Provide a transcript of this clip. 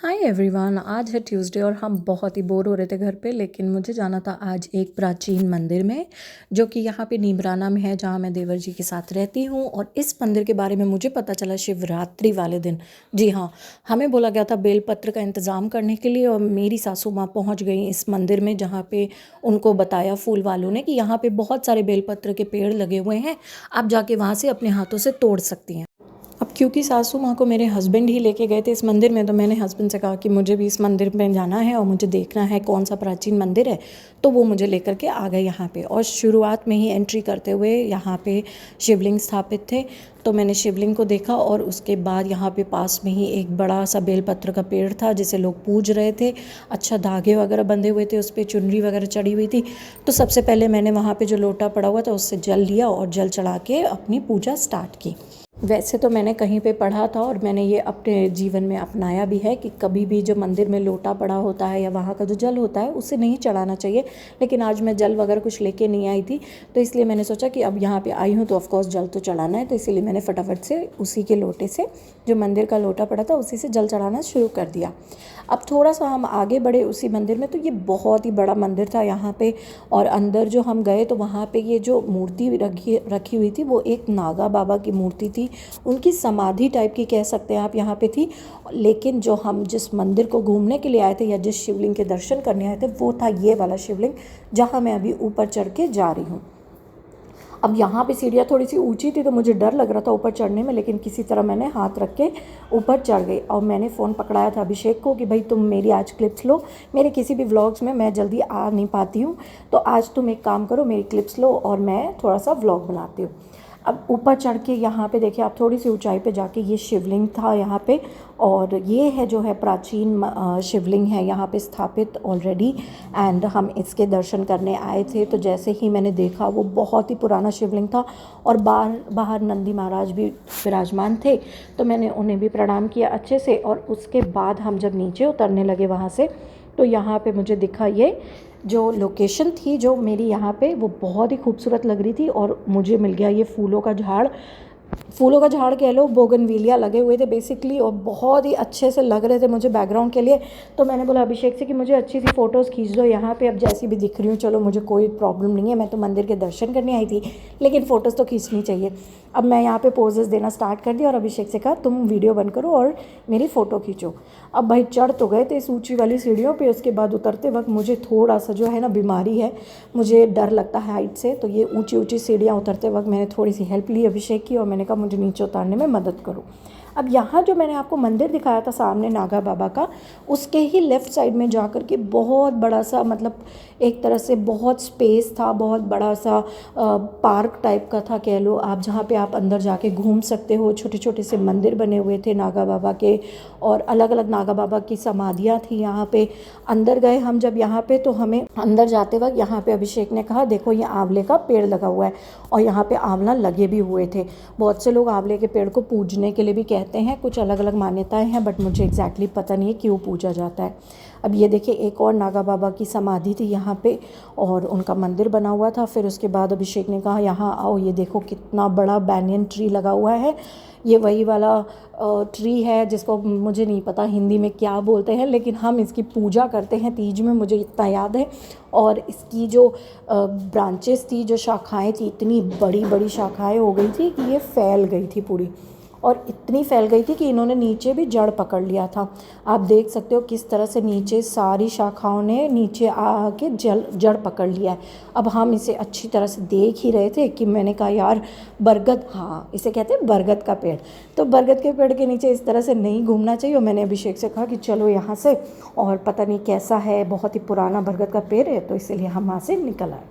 Hi everyone, आज है Tuesday और हम बहुत ही बोर हो रहे थे घर पे। लेकिन मुझे जाना था आज एक प्राचीन मंदिर में जो कि यहाँ पे नीमराना में है, जहाँ मैं देवर जी के साथ रहती हूँ। और इस मंदिर के बारे में मुझे पता चला शिवरात्रि वाले दिन। जी हाँ, हमें बोला गया था बेलपत्र का इंतज़ाम करने के लिए और मेरी सासू माँ पहुँच गई इस मंदिर में, जहाँ पे उनको बताया फूल वालों ने कि यहाँ पे बहुत सारे बेलपत्र के पेड़ लगे हुए हैं, आप जाके वहाँ से अपने हाथों से तोड़ सकती हैं। अब क्योंकि सासू माँ को मेरे हस्बैंड ही लेके गए थे इस मंदिर में, तो मैंने हस्बैंड से कहा कि मुझे भी इस मंदिर में जाना है और मुझे देखना है कौन सा प्राचीन मंदिर है। तो वो मुझे लेकर के आ गए यहाँ पे। और शुरुआत में ही एंट्री करते हुए यहाँ पे शिवलिंग स्थापित थे, तो मैंने शिवलिंग को देखा। और उसके बाद यहाँ पे पास में ही एक बड़ा सा बेलपत्र का पेड़ था जिसे लोग पूज रहे थे। अच्छा, धागे वगैरह बंधे हुए थे, उस पर चुनरी वगैरह चढ़ी हुई थी। तो सबसे पहले मैंने वहाँ पे जो लोटा पड़ा हुआ था उससे जल लिया और जल चढ़ा के अपनी पूजा स्टार्ट की। वैसे तो मैंने कहीं पे पढ़ा था और मैंने ये अपने जीवन में अपनाया भी है कि कभी भी जो मंदिर में लोटा पड़ा होता है या वहाँ का जो जल होता है उसे नहीं चढ़ाना चाहिए। लेकिन आज मैं जल वगैरह कुछ लेके नहीं आई थी, तो इसलिए मैंने सोचा कि अब यहाँ पे आई हूँ तो ऑफकोर्स जल तो चढ़ाना है। तो इसीलिए मैंने फटाफट से उसी के लोटे से, जो मंदिर का लोटा पड़ा था, उसी से जल चढ़ाना शुरू कर दिया। अब थोड़ा सा हम आगे बढ़े उसी मंदिर में, तो ये बहुत ही बड़ा मंदिर था यहाँ पे। और अंदर जो हम गए तो वहाँ पे ये जो मूर्ति रखी हुई थी वो एक नागा बाबा की मूर्ति थी। उनकी समाधि टाइप की कह सकते हैं आप, यहाँ पे थी। लेकिन जो हम जिस मंदिर को घूमने के लिए आए थे या जिस शिवलिंग के दर्शन करने आए थे वो था ये वाला शिवलिंग, जहाँ मैं अभी ऊपर चढ़ के जा रही हूँ। अब यहाँ पे सीढ़ियाँ थोड़ी सी ऊंची थी तो मुझे डर लग रहा था ऊपर चढ़ने में, लेकिन किसी तरह मैंने हाथ रख के ऊपर चढ़ गई। और मैंने फ़ोन पकड़ाया था अभिषेक को कि भाई तुम मेरी आज क्लिप्स लो, मेरे किसी भी व्लॉग्स में मैं जल्दी आ नहीं पाती हूँ, तो आज तुम एक काम करो, मेरी क्लिप्स लो और मैं थोड़ा सा व्लॉग बनाती हूँ। अब ऊपर चढ़ के यहाँ पे देखिए आप, थोड़ी सी ऊंचाई पे जाके ये शिवलिंग था यहाँ पे। और ये है जो है प्राचीन शिवलिंग है यहाँ पे स्थापित ऑलरेडी। एंड हम इसके दर्शन करने आए थे, तो जैसे ही मैंने देखा वो बहुत ही पुराना शिवलिंग था। और बाहर बाहर नंदी महाराज भी विराजमान थे, तो मैंने उन्हें भी प्रणाम किया अच्छे से। और उसके बाद हम जब नीचे उतरने लगे वहाँ से, तो यहाँ पे मुझे दिखा ये जो लोकेशन थी जो मेरी यहाँ पे, वो बहुत ही खूबसूरत लग रही थी। और मुझे मिल गया ये फूलों का झाड़, फूलों का झाड़ कह लो, बोगनविलिया लगे हुए थे बेसिकली, और बहुत ही अच्छे से लग रहे थे मुझे बैकग्राउंड के लिए। तो मैंने बोला अभिषेक से कि मुझे अच्छी सी फ़ोटोज़ खींच दो यहाँ पे। अब जैसी भी दिख रही हूँ, चलो मुझे कोई प्रॉब्लम नहीं है, मैं तो मंदिर के दर्शन करने आई थी, लेकिन फ़ोटोज़ तो खींचनी चाहिए। अब मैं यहाँ पे पोजेस देना स्टार्ट कर दिया और अभिषेक से कहा तुम वीडियो बंद करो और मेरी फ़ोटो खींचो। अब भाई चढ़ तो गए थे इस ऊँची वाली सीढ़ियों पर, उसके बाद उतरते वक्त मुझे थोड़ा सा जो है ना बीमारी है, मुझे डर लगता है हाइट से। तो ये ऊँची ऊँची सीढ़ियाँ उतरते वक्त मैंने थोड़ी सी हेल्प ली अभिषेक की, और मैंने कहा मुझे नीचे उतारने में मदद करो। अब यहाँ जो मैंने आपको मंदिर दिखाया था सामने नागा बाबा का, उसके ही लेफ़्ट साइड में जा कर के बहुत बड़ा सा, मतलब एक तरह से बहुत स्पेस था, बहुत बड़ा सा पार्क टाइप का था कह लो आप, जहाँ पे आप अंदर जाके घूम सकते हो। छोटे छोटे से मंदिर बने हुए थे नागा बाबा के, और अलग अलग नागा बाबा की समाधियाँ थी यहाँ पे। अंदर गए हम जब यहाँ पे, तो हमें अंदर जाते वक्त यहाँ पे अभिषेक ने कहा देखो ये आंवले का पेड़ लगा हुआ है, और यहाँ पे आंवला लगे भी हुए थे। बहुत से लोग आंवले के पेड़ को पूजने के लिए भी कहते हैं, कुछ अलग अलग मान्यताएं हैं, बट मुझे एग्जैक्टली पता नहीं है क्यों पूजा जाता है। अब ये देखिए एक और नागा बाबा की समाधि थी यहाँ पे, और उनका मंदिर बना हुआ था। फिर उसके बाद अभिषेक ने कहा यहाँ आओ, ये देखो कितना बड़ा बैनियन ट्री लगा हुआ है। ये वही वाला ट्री है जिसको मुझे नहीं पता हिंदी में क्या बोलते हैं, लेकिन हम इसकी पूजा करते हैं तीज में, मुझे इतना याद है। और इसकी जो ब्रांचेस थी, जो शाखाएं थी, इतनी बड़ी बड़ी शाखाएं हो गई थी कि ये फैल गई थी पूरी, और इतनी फैल गई थी कि इन्होंने नीचे भी जड़ पकड़ लिया था। आप देख सकते हो किस तरह से नीचे सारी शाखाओं ने नीचे आके जड़ पकड़ लिया है। अब हम इसे अच्छी तरह से देख ही रहे थे कि मैंने कहा यार बरगद, हाँ इसे कहते हैं बरगद का पेड़, तो बरगद के पेड़ के नीचे इस तरह से नहीं घूमना चाहिए। और मैंने अभिषेक से कहा कि चलो यहाँ से, और पता नहीं कैसा है, बहुत ही पुराना बरगद का पेड़ है, तो इसीलिए हम वहाँ से निकल आए।